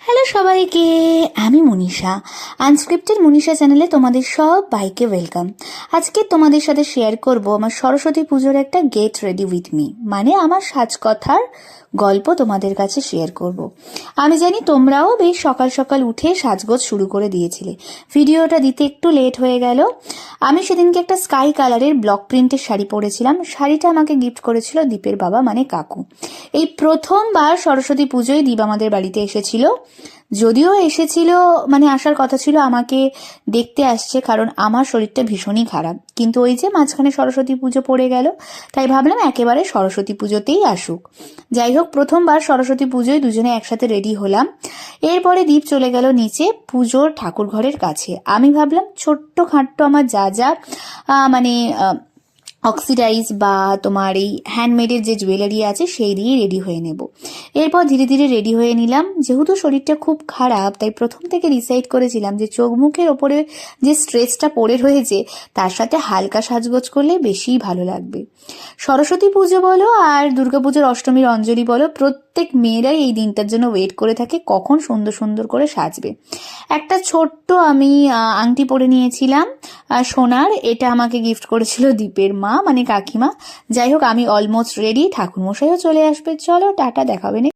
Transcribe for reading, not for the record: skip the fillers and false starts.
Hello সবাইকে, আমি Manisha. Unscripted Manisha চ্যানেলে তোমাদের সবাইকে ওয়েলকাম। আজকে তোমাদের সাথে শেয়ার করব আমার সরস্বতী পুজোর একটা গেট রেডি উইথ মি, মানে আমার সাজকথার গল্প তোমাদের কাছে শেয়ার করব। আমি জানি তোমরাও বেশ সকাল সকাল উঠে সাজগোজ শুরু করে দিয়েছিলে। ভিডিওটা দিতে একটু লেট হয়ে গেল। আমি সেদিনকে একটা স্কাই কালারের ব্লক প্রিন্টের শাড়ি পরেছিলাম। শাড়িটা আমাকে গিফট করেছিল দীপের বাবা, মানে কাকু। এই প্রথমবার সরস্বতী পুজোয় দীপ আমাদের বাড়িতে এসেছিল। যদিও এসেছিল, মানে আসার কথা ছিল আমাকে দেখতে আসছে, কারণ আমার শরীরটা ভীষণই খারাপ, কিন্তু ওই যে মাঝখানে সরস্বতী পুজো পড়ে গেল, তাই ভাবলাম একেবারে সরস্বতী পুজোতেই আসুক। যাই হোক, প্রথমবার সরস্বতী পুজোয় দুজনে একসাথে রেডি হলাম। এরপরে দীপ চলে গেল নিচে পুজোর ঠাকুর ঘরের কাছে। আমি ভাবলাম ছোট্ট খাট্ট আমার যা যা মানে অক্সিডাইজ বা তোমার এই হ্যান্ডমেডের যে জুয়েলারি আছে সেই দিয়ে রেডি হয়ে নেব। এরপর ধীরে ধীরে রেডি হয়ে নিলাম। যেহেতু শরীরটা খুব খারাপ, তাই প্রথম থেকে ডিসাইড করেছিলাম যে চোখ মুখের ওপরে যে স্ট্রেসটা পড়ে রয়েছে তার সাথে হালকা সাজগোজ করলে বেশিই ভালো লাগবে। সরস্বতী পুজো বলো আর দুর্গাপুজোর অষ্টমীর অঞ্জলি বলো, প্রত্যেক মেয়েরাই এই দিনটার জন্য ওয়েট করে থাকে কখন সুন্দর সুন্দর করে সাজবে। একটা ছোট্ট আমি আংটি পরে নিয়েছিলাম সোনার, এটা আমাকে গিফট করেছিল দীপের মা, মানে কাকিমা। যাই হোক, আমি অলমোস্ট রেডি, ঠাকুরমশাইও চলে আসবে। চলো টাটা, দেখাবে না।